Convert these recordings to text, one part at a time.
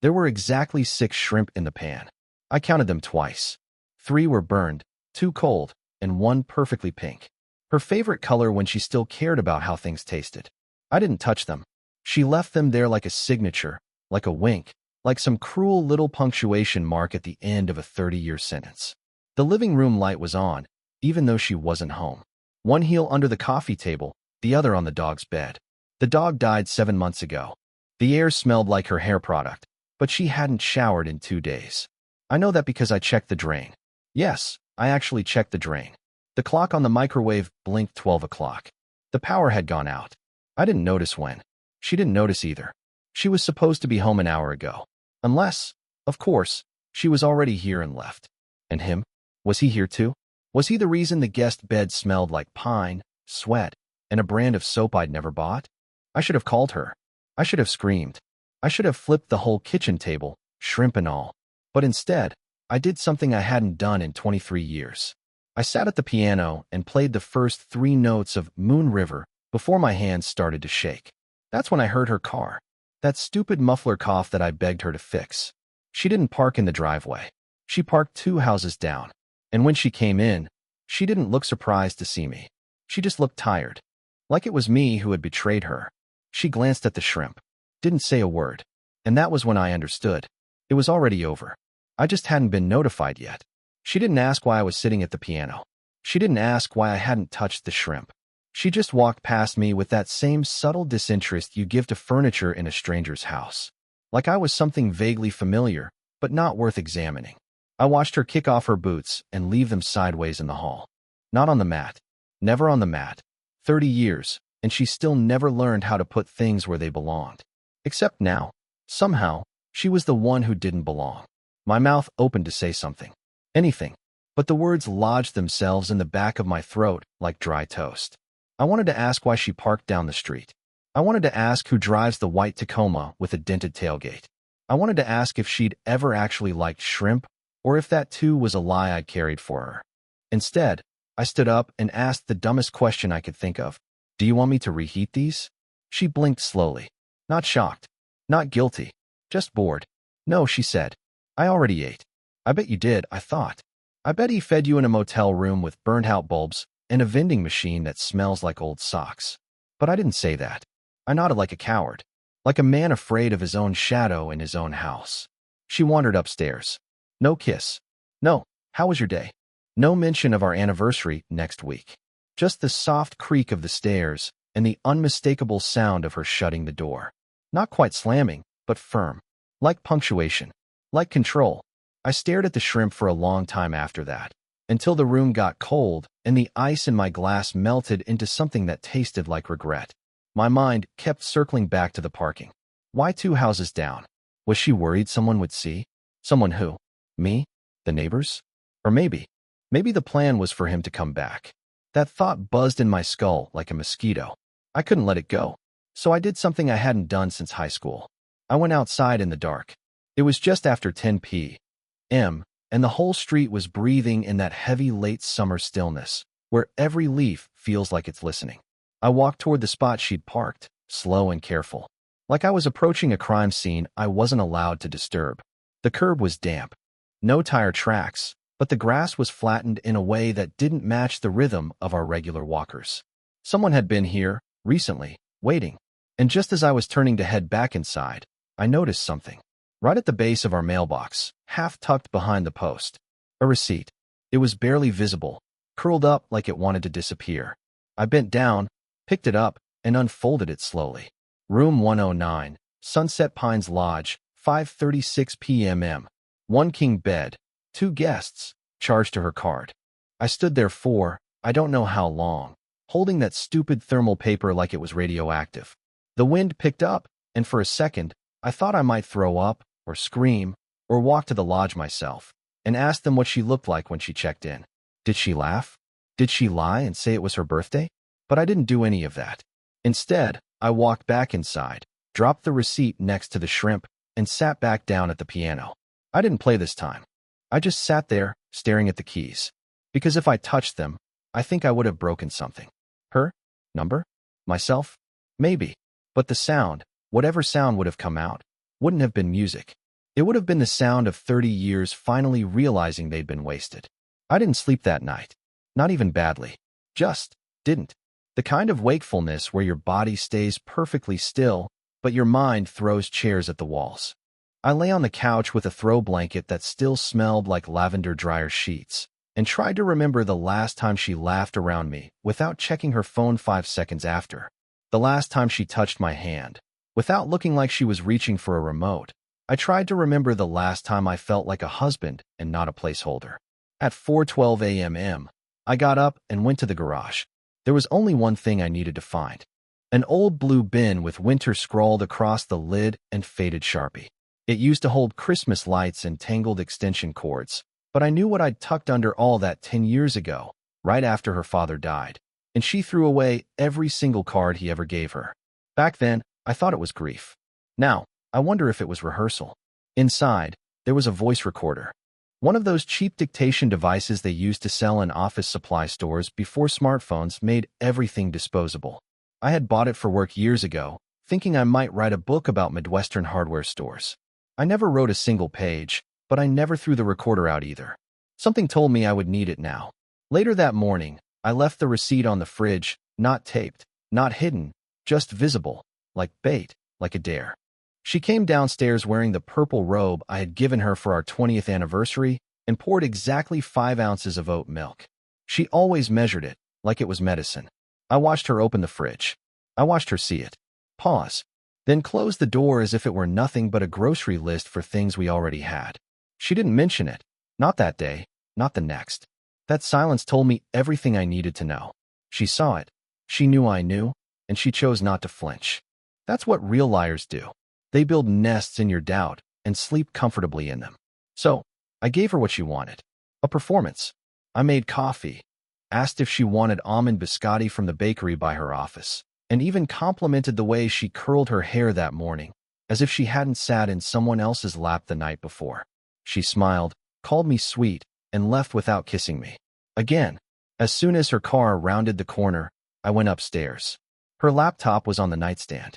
There were exactly 6 shrimp in the pan. I counted them twice. 3 were burned, 2 cold, and 1 perfectly pink. Her favorite color when she still cared about how things tasted. I didn't touch them. She left them there like a signature, like a wink, like some cruel little punctuation mark at the end of a 30-year sentence. The living room light was on, even though she wasn't home. One heel under the coffee table, the other on the dog's bed. The dog died 7 months ago. The air smelled like her hair product, but she hadn't showered in 2 days. I know that because I checked the drain. Yes, I actually checked the drain. The clock on the microwave blinked 12 o'clock. The power had gone out. I didn't notice when. She didn't notice either. She was supposed to be home an hour ago. Unless, of course, she was already here and left. And him? Was he here too? Was he the reason the guest bed smelled like pine, sweat, and a brand of soap I'd never bought? I should have called her. I should have screamed. I should have flipped the whole kitchen table, shrimp and all. But instead, I did something I hadn't done in 23 years. I sat at the piano and played the first 3 notes of Moon River before my hands started to shake. That's when I heard her car. That stupid muffler cough that I begged her to fix. She didn't park in the driveway. She parked 2 houses down. And when she came in, she didn't look surprised to see me. She just looked tired. Like it was me who had betrayed her. She glanced at the shrimp. Didn't say a word. And that was when I understood. It was already over. I just hadn't been notified yet. She didn't ask why I was sitting at the piano. She didn't ask why I hadn't touched the shrimp. She just walked past me with that same subtle disinterest you give to furniture in a stranger's house. Like I was something vaguely familiar, but not worth examining. I watched her kick off her boots and leave them sideways in the hall. Not on the mat. Never on the mat. 30 years, and she still never learned how to put things where they belonged. Except now. Somehow, she was the one who didn't belong. My mouth opened to say something. Anything. But the words lodged themselves in the back of my throat like dry toast. I wanted to ask why she parked down the street. I wanted to ask who drives the white Tacoma with a dented tailgate. I wanted to ask if she'd ever actually liked shrimp, or if that too was a lie I'd carried for her. Instead, I stood up and asked the dumbest question I could think of. Do you want me to reheat these? She blinked slowly. Not shocked. Not guilty. Just bored. No, she said. I already ate. I bet you did, I thought. I bet he fed you in a motel room with burned-out bulbs and a vending machine that smells like old socks. But I didn't say that. I nodded like a coward. Like a man afraid of his own shadow in his own house. She wandered upstairs. No kiss. No, how was your day? No mention of our anniversary next week. Just the soft creak of the stairs and the unmistakable sound of her shutting the door. Not quite slamming, but firm. Like punctuation. Like control. I stared at the shrimp for a long time after that, until the room got cold and the ice in my glass melted into something that tasted like regret. My mind kept circling back to the parking. Why 2 houses down? Was she worried someone would see? Someone who? Me? The neighbors? Or maybe the plan was for him to come back. That thought buzzed in my skull like a mosquito. I couldn't let it go. So I did something I hadn't done since high school. I went outside in the dark. It was just after 10 p.m., and the whole street was breathing in that heavy late summer stillness, where every leaf feels like it's listening. I walked toward the spot she'd parked, slow and careful. Like I was approaching a crime scene I wasn't allowed to disturb. The curb was damp. No tire tracks, but the grass was flattened in a way that didn't match the rhythm of our regular walkers. Someone had been here, recently, waiting. And just as I was turning to head back inside, I noticed something. Right at the base of our mailbox, half tucked behind the post. A receipt. It was barely visible, curled up like it wanted to disappear. I bent down, picked it up, and unfolded it slowly. Room 109, Sunset Pines Lodge, 5:36 p.m. 1 king bed, 2 guests, charged to her card. I stood there for, I don't know how long, holding that stupid thermal paper like it was radioactive. The wind picked up, and for a second, I thought I might throw up, or scream, or walk to the lodge myself, and ask them what she looked like when she checked in. Did she laugh? Did she lie and say it was her birthday? But I didn't do any of that. Instead, I walked back inside, dropped the receipt next to the shrimp, and sat back down at the piano. I didn't play this time. I just sat there, staring at the keys. Because if I touched them, I think I would have broken something. Her? Number? Myself? Maybe. But the sound, whatever sound would have come out, wouldn't have been music. It would have been the sound of 30 years finally realizing they'd been wasted. I didn't sleep that night. Not even badly. Just didn't. The kind of wakefulness where your body stays perfectly still, but your mind throws chairs at the walls. I lay on the couch with a throw blanket that still smelled like lavender dryer sheets, and tried to remember the last time she laughed around me without checking her phone 5 seconds after. The last time she touched my hand, without looking like she was reaching for a remote. I tried to remember the last time I felt like a husband and not a placeholder. At 4:12 a.m., I got up and went to the garage. There was only one thing I needed to find. An old blue bin with winter scrawled across the lid and faded Sharpie. It used to hold Christmas lights and tangled extension cords, but I knew what I'd tucked under all that 10 years ago, right after her father died, and she threw away every single card he ever gave her. Back then, I thought it was grief. Now, I wonder if it was rehearsal. Inside, there was a voice recorder. One of those cheap dictation devices they used to sell in office supply stores before smartphones made everything disposable. I had bought it for work years ago, thinking I might write a book about Midwestern hardware stores. I never wrote a single page, but I never threw the recorder out either. Something told me I would need it now. Later that morning, I left the receipt on the fridge, not taped, not hidden, just visible, like bait, like a dare. She came downstairs wearing the purple robe I had given her for our 20th anniversary and poured exactly 5 ounces of oat milk. She always measured it, like it was medicine. I watched her open the fridge. I watched her see it. Pause. Then close the door as if it were nothing but a grocery list for things we already had. She didn't mention it. Not that day, not the next. That silence told me everything I needed to know. She saw it. She knew I knew, and she chose not to flinch. That's what real liars do. They build nests in your doubt and sleep comfortably in them. So, I gave her what she wanted. A performance. I made coffee, asked if she wanted almond biscotti from the bakery by her office, and even complimented the way she curled her hair that morning, as if she hadn't sat in someone else's lap the night before. She smiled, called me sweet, and left without kissing me. Again, as soon as her car rounded the corner, I went upstairs. Her laptop was on the nightstand.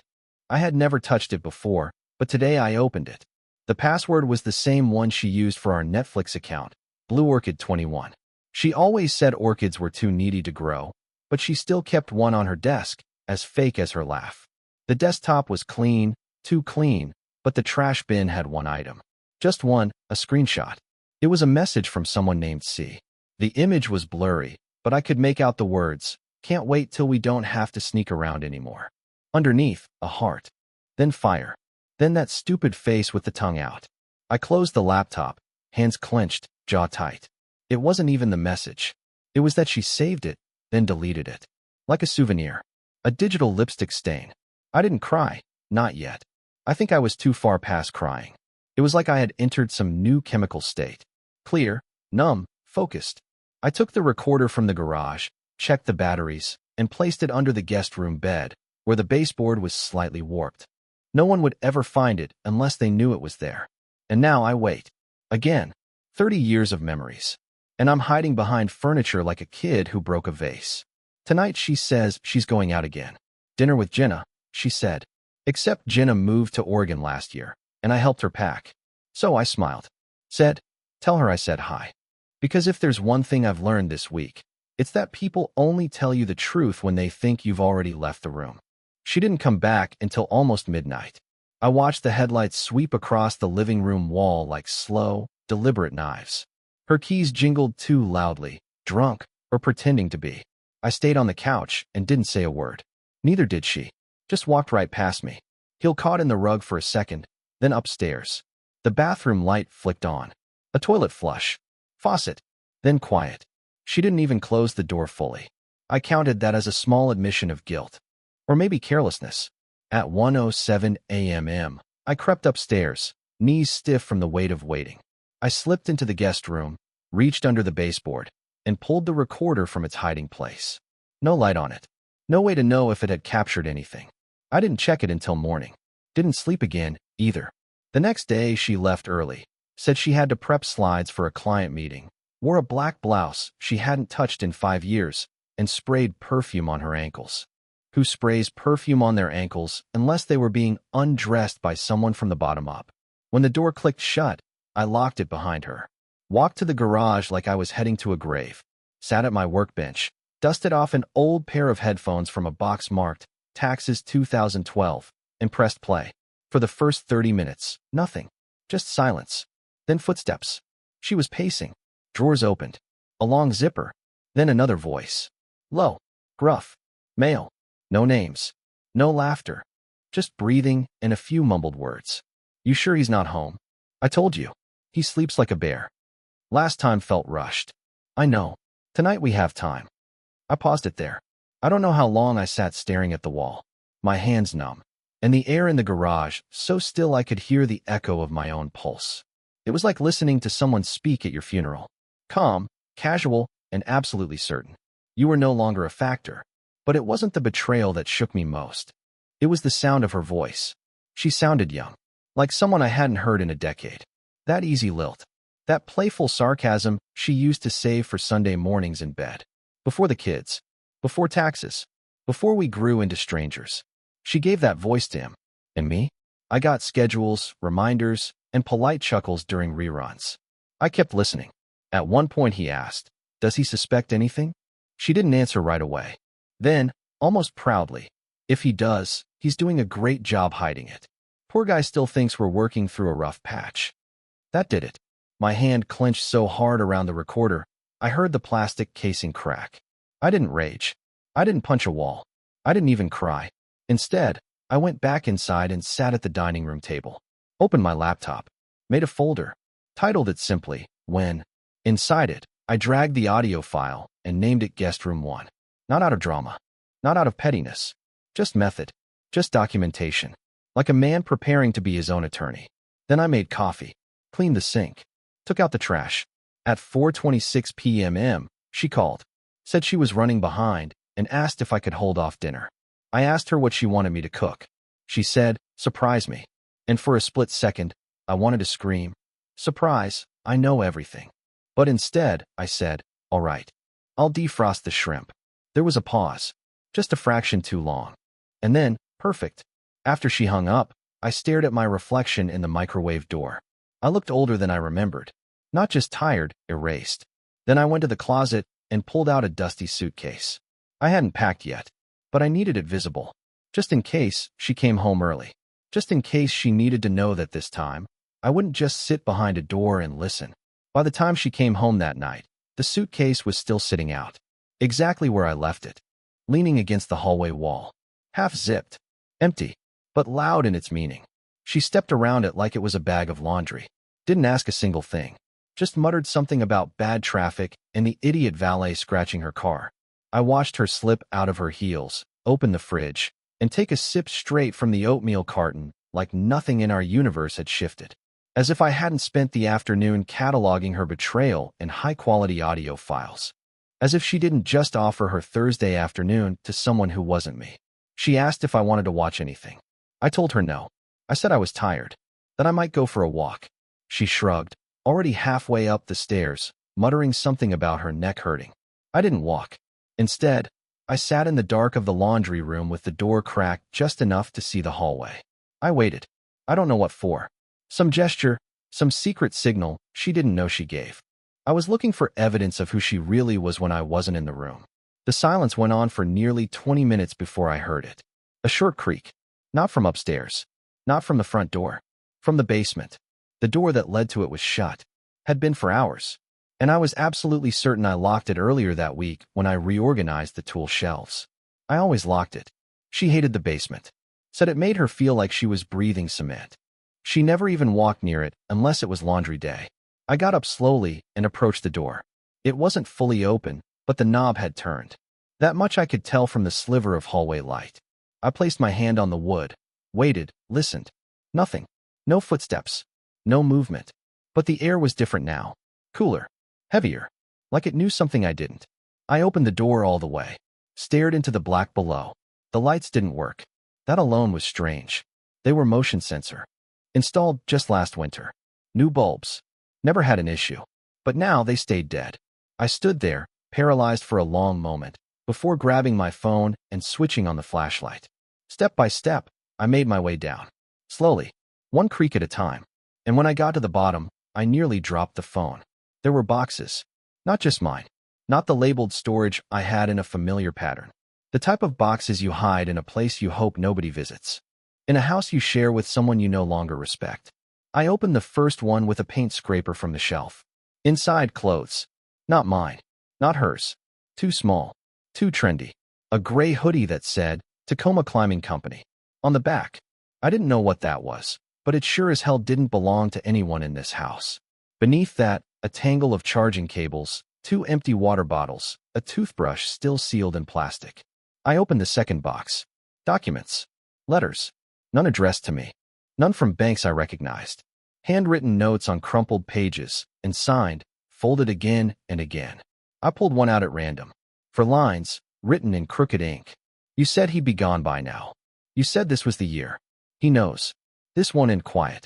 I had never touched it before, but today I opened it. The password was the same one she used for our Netflix account, Blue Orchid 21. She always said orchids were too needy to grow, but she still kept one on her desk, as fake as her laugh. The desktop was clean, too clean, but the trash bin had one item. Just one, a screenshot. It was a message from someone named C. The image was blurry, but I could make out the words, "Can't wait till we don't have to sneak around anymore." Underneath, a heart. Then fire. Then that stupid face with the tongue out. I closed the laptop, hands clenched, jaw tight. It wasn't even the message. It was that she saved it, then deleted it. Like a souvenir. A digital lipstick stain. I didn't cry. Not yet. I think I was too far past crying. It was like I had entered some new chemical state. Clear, numb, focused. I took the recorder from the garage, checked the batteries, and placed it under the guest room bed, where the baseboard was slightly warped. No one would ever find it unless they knew it was there. And now I wait. Again. 30 years of memories. And I'm hiding behind furniture like a kid who broke a vase. Tonight she says she's going out again. Dinner with Jenna, she said. Except Jenna moved to Oregon last year, and I helped her pack. So I smiled. Said, tell her I said hi. Because if there's one thing I've learned this week, it's that people only tell you the truth when they think you've already left the room. She didn't come back until almost midnight. I watched the headlights sweep across the living room wall like slow, deliberate knives. Her keys jingled too loudly, drunk, or pretending to be. I stayed on the couch and didn't say a word. Neither did she. Just walked right past me. Heel caught in the rug for a second, then upstairs. The bathroom light flicked on. A toilet flush. Faucet. Then quiet. She didn't even close the door fully. I counted that as a small admission of guilt. Or maybe carelessness. At 1:07 a.m., I crept upstairs, knees stiff from the weight of waiting. I slipped into the guest room, reached under the baseboard, and pulled the recorder from its hiding place. No light on it. No way to know if it had captured anything. I didn't check it until morning. Didn't sleep again, either. The next day, she left early, said she had to prep slides for a client meeting, wore a black blouse she hadn't touched in 5 years, and sprayed perfume on her ankles. Who sprays perfume on their ankles unless they were being undressed by someone from the bottom up? When the door clicked shut, I locked it behind her. Walked to the garage like I was heading to a grave. Sat at my workbench. Dusted off an old pair of headphones from a box marked Taxes 2012 and pressed play. For the first 30 minutes, nothing. Just silence. Then footsteps. She was pacing. Drawers opened. A long zipper. Then another voice. Low. Gruff. Male. No names. No laughter. Just breathing and a few mumbled words. You sure he's not home? I told you. He sleeps like a bear. Last time felt rushed. I know. Tonight we have time. I paused it there. I don't know how long I sat staring at the wall. My hands numb. And the air in the garage so still I could hear the echo of my own pulse. It was like listening to someone speak at your funeral. Calm, casual, and absolutely certain. You were no longer a factor. But it wasn't the betrayal that shook me most. It was the sound of her voice. She sounded young. Like someone I hadn't heard in a decade. That easy lilt. That playful sarcasm she used to save for Sunday mornings in bed. Before the kids. Before taxes. Before we grew into strangers. She gave that voice to him. And me? I got schedules, reminders, and polite chuckles during reruns. I kept listening. At one point he asked, "Does he suspect anything?" She didn't answer right away. Then, almost proudly, "If he does, he's doing a great job hiding it. Poor guy still thinks we're working through a rough patch." That did it. My hand clenched so hard around the recorder, I heard the plastic casing crack. I didn't rage. I didn't punch a wall. I didn't even cry. Instead, I went back inside and sat at the dining room table. Opened my laptop. Made a folder. Titled it simply, When. Inside it, I dragged the audio file and named it Guest Room 1. Not out of drama. Not out of pettiness. Just method. Just documentation. Like a man preparing to be his own attorney. Then I made coffee. Cleaned the sink. Took out the trash. At 4:26 p.m. she called. Said she was running behind and asked if I could hold off dinner. I asked her what she wanted me to cook. She said, "Surprise me." And for a split second, I wanted to scream, "Surprise, I know everything." But instead, I said, "All right. I'll defrost the shrimp." There was a pause. Just a fraction too long. And then, perfect. After she hung up, I stared at my reflection in the microwave door. I looked older than I remembered. Not just tired, erased. Then I went to the closet and pulled out a dusty suitcase. I hadn't packed yet, but I needed it visible. Just in case she came home early. Just in case she needed to know that this time, I wouldn't just sit behind a door and listen. By the time she came home that night, the suitcase was still sitting out. Exactly where I left it. Leaning against the hallway wall. Half zipped. Empty. But loud in its meaning. She stepped around it like it was a bag of laundry. Didn't ask a single thing. Just muttered something about bad traffic and the idiot valet scratching her car. I watched her slip out of her heels, open the fridge, and take a sip straight from the oatmeal carton like nothing in our universe had shifted. As if I hadn't spent the afternoon cataloging her betrayal in high-quality audio files. As if she didn't just offer her Thursday afternoon to someone who wasn't me. She asked if I wanted to watch anything. I told her no. I said I was tired. That I might go for a walk. She shrugged, already halfway up the stairs, muttering something about her neck hurting. I didn't walk. Instead, I sat in the dark of the laundry room with the door cracked just enough to see the hallway. I waited. I don't know what for. Some gesture, some secret signal she didn't know she gave. I was looking for evidence of who she really was when I wasn't in the room. The silence went on for nearly 20 minutes before I heard it. A short creak. Not from upstairs. Not from the front door. From the basement. The door that led to it was shut. Had been for hours. And I was absolutely certain I locked it earlier that week when I reorganized the tool shelves. I always locked it. She hated the basement. Said it made her feel like she was breathing cement. She never even walked near it unless it was laundry day. I got up slowly and approached the door. It wasn't fully open, but the knob had turned. That much I could tell from the sliver of hallway light. I placed my hand on the wood, waited, listened. Nothing. No footsteps. No movement. But the air was different now. Cooler. Heavier. Like it knew something I didn't. I opened the door all the way. Stared into the black below. The lights didn't work. That alone was strange. They were motion sensor. Installed just last winter. New bulbs. Never had an issue. But now they stayed dead. I stood there, paralyzed for a long moment, before grabbing my phone and switching on the flashlight. Step by step, I made my way down. Slowly. One creak at a time. And when I got to the bottom, I nearly dropped the phone. There were boxes. Not just mine. Not the labeled storage I had in a familiar pattern. The type of boxes you hide in a place you hope nobody visits. In a house you share with someone you no longer respect. I opened the first one with a paint scraper from the shelf. Inside, clothes. Not mine. Not hers. Too small. Too trendy. A gray hoodie that said, Tacoma Climbing Company. On the back. I didn't know what that was, but it sure as hell didn't belong to anyone in this house. Beneath that, a tangle of charging cables, 2 empty water bottles, a toothbrush still sealed in plastic. I opened the second box. Documents. Letters. None addressed to me. None from banks I recognized. Handwritten notes on crumpled pages, and signed, folded again and again. I pulled one out at random. For lines, written in crooked ink. You said he'd be gone by now. You said this was the year. He knows. This won't end quiet.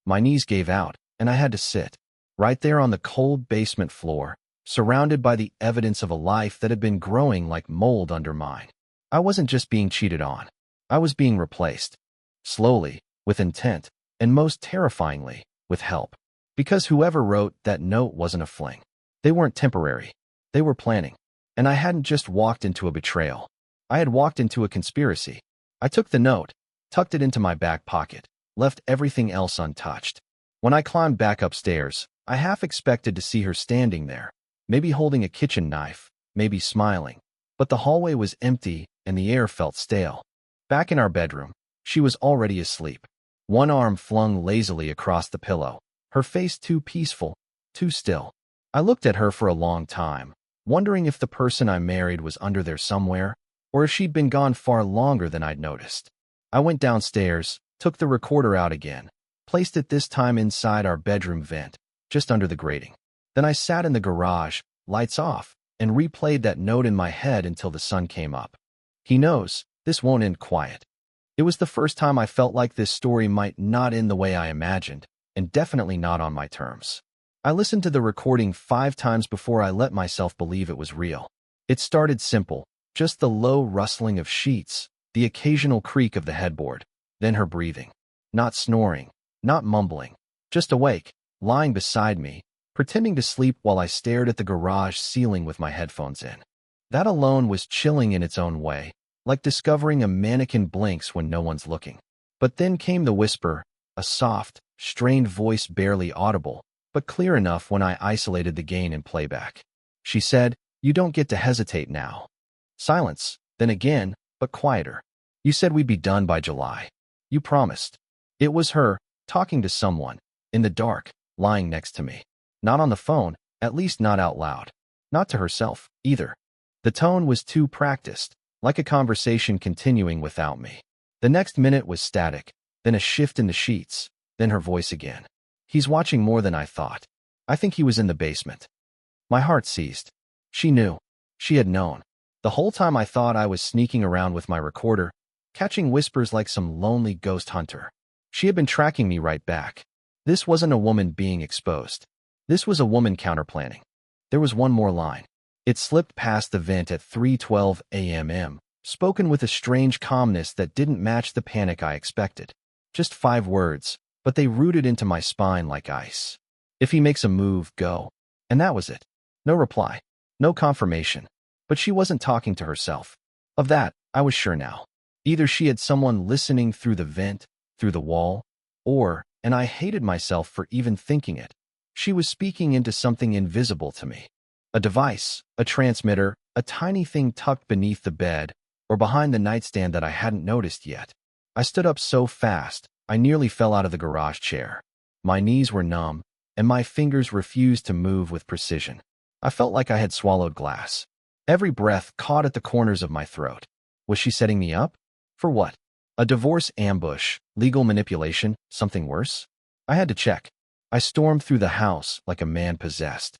My knees gave out, and I had to sit. Right there on the cold basement floor, surrounded by the evidence of a life that had been growing like mold under mine. I wasn't just being cheated on. I was being replaced. Slowly, with intent, and most terrifyingly, with help. Because whoever wrote that note wasn't a fling. They weren't temporary. They were planning. And I hadn't just walked into a betrayal. I had walked into a conspiracy. I took the note, tucked it into my back pocket, left everything else untouched. When I climbed back upstairs, I half expected to see her standing there, maybe holding a kitchen knife, maybe smiling. But the hallway was empty and the air felt stale. Back in our bedroom, she was already asleep. One arm flung lazily across the pillow, her face too peaceful, too still. I looked at her for a long time, wondering if the person I married was under there somewhere, or if she'd been gone far longer than I'd noticed. I went downstairs, took the recorder out again, placed it this time inside our bedroom vent, just under the grating. Then I sat in the garage, lights off, and replayed that note in my head until the sun came up. He knows, this won't end quiet. It was the first time I felt like this story might not end the way I imagined, and definitely not on my terms. I listened to the recording 5 times before I let myself believe it was real. It started simple, just the low rustling of sheets, the occasional creak of the headboard, then her breathing. Not snoring, not mumbling, just awake, lying beside me, pretending to sleep while I stared at the garage ceiling with my headphones in. That alone was chilling in its own way, like discovering a mannequin blinks when no one's looking. But then came the whisper, a soft, strained voice barely audible, but clear enough when I isolated the gain in playback. She said, "You don't get to hesitate now." Silence, then again, but quieter. "You said we'd be done by July. You promised." It was her, talking to someone, in the dark, lying next to me. Not on the phone, at least not out loud. Not to herself, either. The tone was too practiced, like a conversation continuing without me. The next minute was static, then a shift in the sheets, then her voice again. "He's watching more than I thought. I think he was in the basement." My heart seized. She knew. She had known. The whole time I thought I was sneaking around with my recorder, catching whispers like some lonely ghost hunter. She had been tracking me right back. This wasn't a woman being exposed. This was a woman counterplanning. There was one more line. It slipped past the vent at 3:12 a.m., spoken with a strange calmness that didn't match the panic I expected. Just 5 words, but they rooted into my spine like ice. "If he makes a move, go." And that was it. No reply. No confirmation. But she wasn't talking to herself. Of that, I was sure now. Either she had someone listening through the vent, through the wall, or, and I hated myself for even thinking it, she was speaking into something invisible to me. A device, a transmitter, a tiny thing tucked beneath the bed, or behind the nightstand that I hadn't noticed yet. I stood up so fast, I nearly fell out of the garage chair. My knees were numb, and my fingers refused to move with precision. I felt like I had swallowed glass. Every breath caught at the corners of my throat. Was she setting me up? For what? A divorce ambush, legal manipulation, something worse? I had to check. I stormed through the house like a man possessed.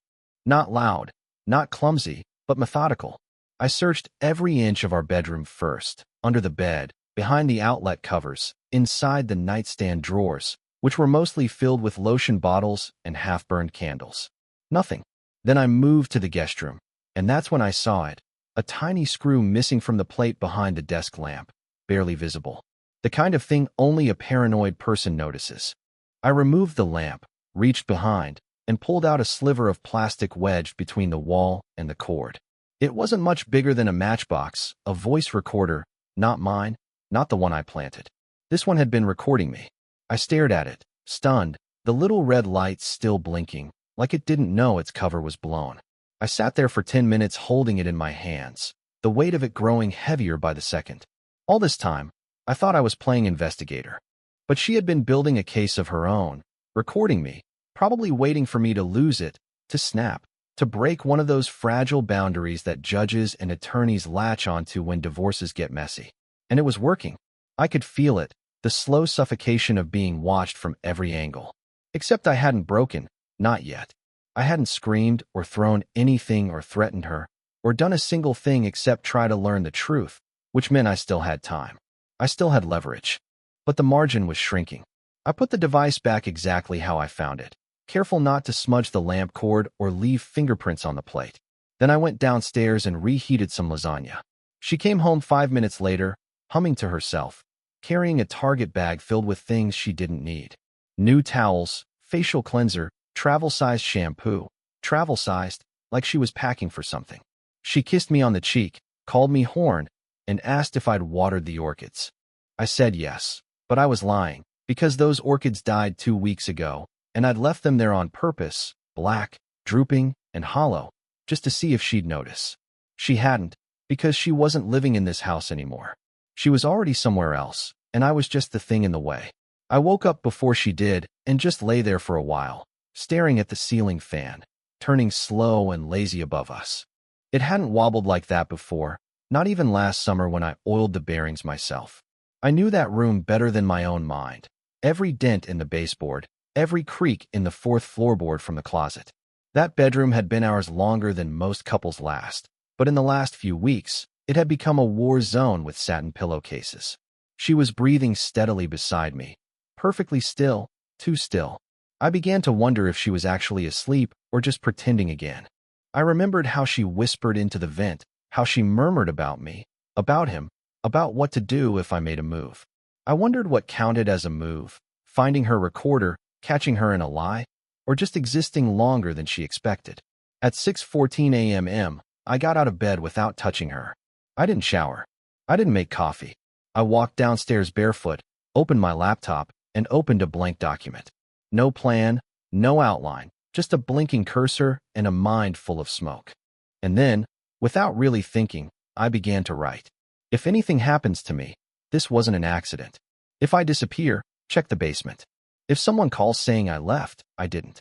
Not loud, not clumsy, but methodical. I searched every inch of our bedroom first, under the bed, behind the outlet covers, inside the nightstand drawers, which were mostly filled with lotion bottles and half-burned candles. Nothing. Then I moved to the guest room, and that's when I saw it, a tiny screw missing from the plate behind the desk lamp, barely visible. The kind of thing only a paranoid person notices. I removed the lamp, reached behind, and pulled out a sliver of plastic wedged between the wall and the cord. It wasn't much bigger than a matchbox, a voice recorder, not mine, not the one I planted. This one had been recording me. I stared at it, stunned, the little red light still blinking, like it didn't know its cover was blown. I sat there for 10 minutes holding it in my hands, the weight of it growing heavier by the second. All this time, I thought I was playing investigator. But she had been building a case of her own, recording me, probably waiting for me to lose it, to snap, to break one of those fragile boundaries that judges and attorneys latch onto when divorces get messy. And it was working. I could feel it, the slow suffocation of being watched from every angle. Except I hadn't broken, not yet. I hadn't screamed or thrown anything or threatened her, or done a single thing except try to learn the truth, which meant I still had time. I still had leverage. But the margin was shrinking. I put the device back exactly how I found it, careful not to smudge the lamp cord or leave fingerprints on the plate. Then I went downstairs and reheated some lasagna. She came home 5 minutes later, humming to herself, carrying a Target bag filled with things she didn't need. New towels, facial cleanser, travel-sized shampoo, travel-sized, like she was packing for something. She kissed me on the cheek, called me Horn, and asked if I'd watered the orchids. I said yes, but I was lying, because those orchids died 2 weeks ago, and I'd left them there on purpose, black, drooping, and hollow, just to see if she'd notice. She hadn't, because she wasn't living in this house anymore. She was already somewhere else, and I was just the thing in the way. I woke up before she did and just lay there for a while, staring at the ceiling fan, turning slow and lazy above us. It hadn't wobbled like that before, not even last summer when I oiled the bearings myself. I knew that room better than my own mind. Every dent in the baseboard, every creak in the fourth floorboard from the closet. That bedroom had been ours longer than most couples last, but in the last few weeks, it had become a war zone with satin pillowcases. She was breathing steadily beside me, perfectly still, too still. I began to wonder if she was actually asleep or just pretending again. I remembered how she whispered into the vent, how she murmured about me, about him, about what to do if I made a move. I wondered what counted as a move, finding her recorder, catching her in a lie, or just existing longer than she expected. At 6:14 a.m., I got out of bed without touching her. I didn't shower. I didn't make coffee. I walked downstairs barefoot, opened my laptop, and opened a blank document. No plan, no outline, just a blinking cursor and a mind full of smoke. And then, without really thinking, I began to write. If anything happens to me, this wasn't an accident. If I disappear, check the basement. If someone calls saying I left, I didn't.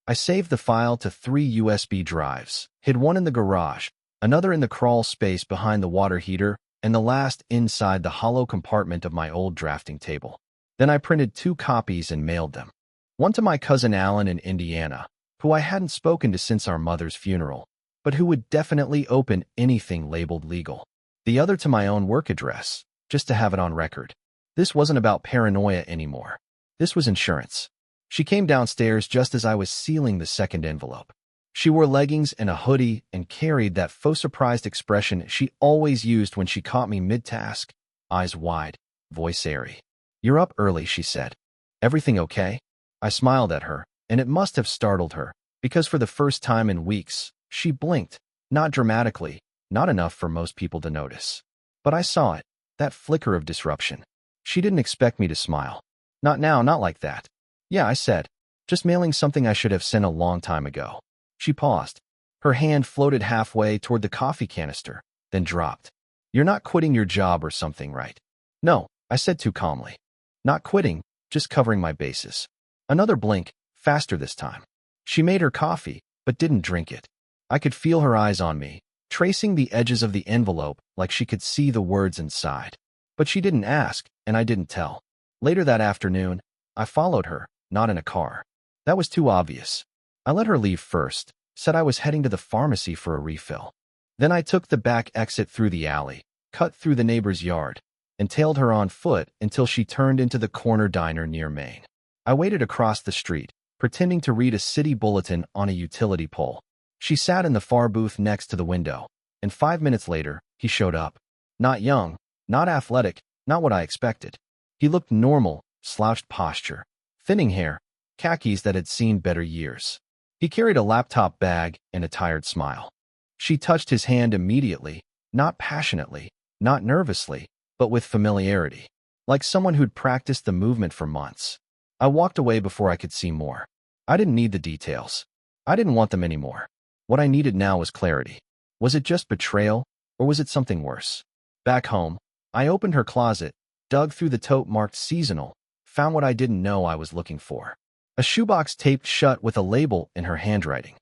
I saved the file to 3 USB drives, hid one in the garage, another in the crawl space behind the water heater, and the last inside the hollow compartment of my old drafting table. Then I printed 2 copies and mailed them. One to my cousin Alan in Indiana, who I hadn't spoken to since our mother's funeral, but who would definitely open anything labeled legal. The other to my own work address, just to have it on record. This wasn't about paranoia anymore. This was insurance. She came downstairs just as I was sealing the second envelope. She wore leggings and a hoodie and carried that faux surprised expression she always used when she caught me mid-task, eyes wide, voice airy. "You're up early," she said. "Everything okay?" I smiled at her, and it must have startled her, because for the first time in weeks, she blinked, not dramatically, not enough for most people to notice. But I saw it, that flicker of disruption. She didn't expect me to smile. "Not now, not like that." "Yeah," I said, "just mailing something I should have sent a long time ago." She paused. Her hand floated halfway toward the coffee canister, then dropped. "You're not quitting your job or something, right?" "No," I said too calmly. "Not quitting, just covering my bases." Another blink, faster this time. She made her coffee, but didn't drink it. I could feel her eyes on me, tracing the edges of the envelope like she could see the words inside. But she didn't ask, and I didn't tell. Later that afternoon, I followed her, not in a car. That was too obvious. I let her leave first, said I was heading to the pharmacy for a refill. Then I took the back exit through the alley, cut through the neighbor's yard, and tailed her on foot until she turned into the corner diner near Main. I waited across the street, pretending to read a city bulletin on a utility pole. She sat in the far booth next to the window, and 5 minutes later, he showed up. Not young, not athletic, not what I expected. He looked normal, slouched posture, thinning hair, khakis that had seen better years. He carried a laptop bag and a tired smile. She touched his hand immediately, not passionately, not nervously, but with familiarity, like someone who'd practiced the movement for months. I walked away before I could see more. I didn't need the details. I didn't want them anymore. What I needed now was clarity. Was it just betrayal, or was it something worse? Back home, I opened her closet, dug through the tote marked seasonal, found what I didn't know I was looking for. A shoebox taped shut with a label in her handwriting.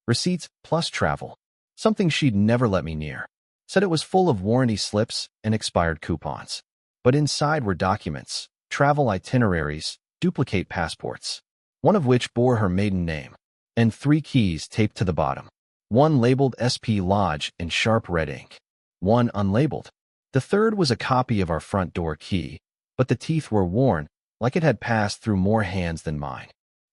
Receipts plus travel. Something she'd never let me near. Said it was full of warranty slips and expired coupons. But inside were documents, travel itineraries, duplicate passports, one of which bore her maiden name, and 3 keys taped to the bottom. One labeled SP Lodge in sharp red ink. One unlabeled. The third was a copy of our front door key, but the teeth were worn, like it had passed through more hands than mine.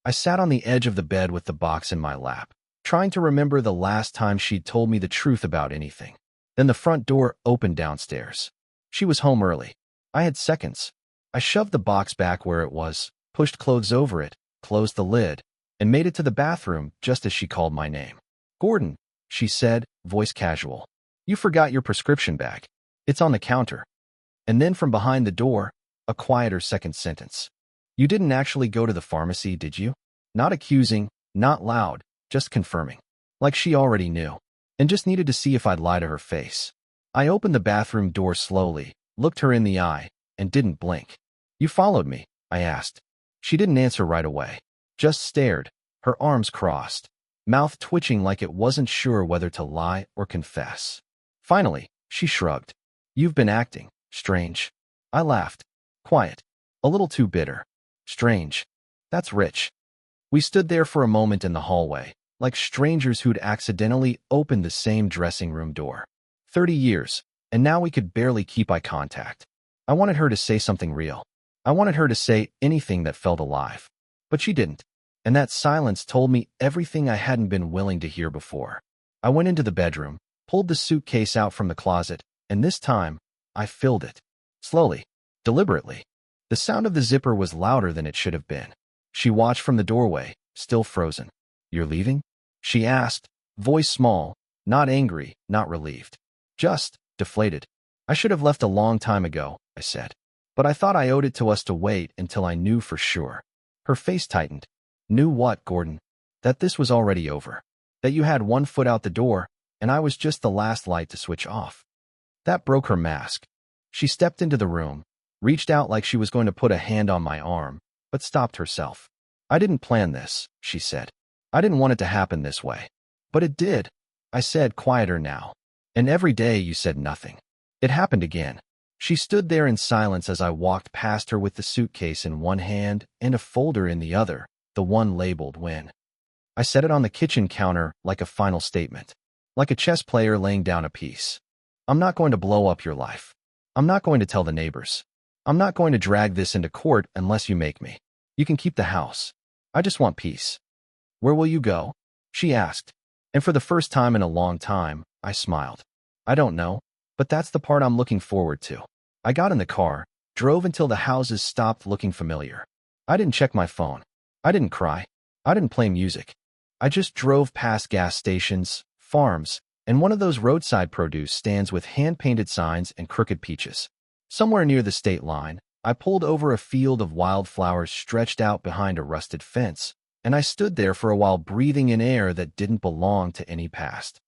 I sat on the edge of the bed with the box in my lap, trying to remember the last time she'd told me the truth about anything. Then the front door opened downstairs. She was home early. I had seconds. I shoved the box back where it was, pushed clothes over it, closed the lid, and made it to the bathroom just as she called my name. "Gordon," she said, voice casual. "You forgot your prescription bag. It's on the counter." And then from behind the door, a quieter second sentence. "You didn't actually go to the pharmacy, did you?" Not accusing, not loud, just confirming. Like she already knew, and just needed to see if I'd lie to her face. I opened the bathroom door slowly, looked her in the eye, and didn't blink. "You followed me?" I asked. She didn't answer right away. Just stared, her arms crossed, mouth twitching like it wasn't sure whether to lie or confess. Finally, she shrugged. "You've been acting strange." I laughed. Quiet. A little too bitter. "Strange. That's rich." We stood there for a moment in the hallway, like strangers who'd accidentally opened the same dressing room door. 30 years, and now we could barely keep eye contact. I wanted her to say something real. I wanted her to say anything that felt alive. But she didn't, and that silence told me everything I hadn't been willing to hear before. I went into the bedroom, pulled the suitcase out from the closet, and this time, I filled it. Slowly, deliberately. The sound of the zipper was louder than it should have been. She watched from the doorway, still frozen. "You're leaving?" she asked, voice small, not angry, not relieved. Just deflated. "I should have left a long time ago," I said. "But I thought I owed it to us to wait until I knew for sure." Her face tightened. "Knew what, Gordon?" "That this was already over. That you had one foot out the door, and I was just the last light to switch off." That broke her mask. She stepped into the room, reached out like she was going to put a hand on my arm, but stopped herself. "I didn't plan this," she said. "I didn't want it to happen this way." "But it did," I said, quieter now. "And every day you said nothing." It happened again. She stood there in silence as I walked past her with the suitcase in one hand and a folder in the other, the one labeled Win. I set it on the kitchen counter like a final statement, like a chess player laying down a piece. "I'm not going to blow up your life. I'm not going to tell the neighbors. I'm not going to drag this into court unless you make me. You can keep the house. I just want peace." "Where will you go?" she asked. And for the first time in a long time, I smiled. "I don't know, but that's the part I'm looking forward to." I got in the car, drove until the houses stopped looking familiar. I didn't check my phone. I didn't cry. I didn't play music. I just drove past gas stations, farms, and one of those roadside produce stands with hand-painted signs and crooked peaches. Somewhere near the state line, I pulled over a field of wildflowers stretched out behind a rusted fence, and I stood there for a while breathing in air that didn't belong to any past.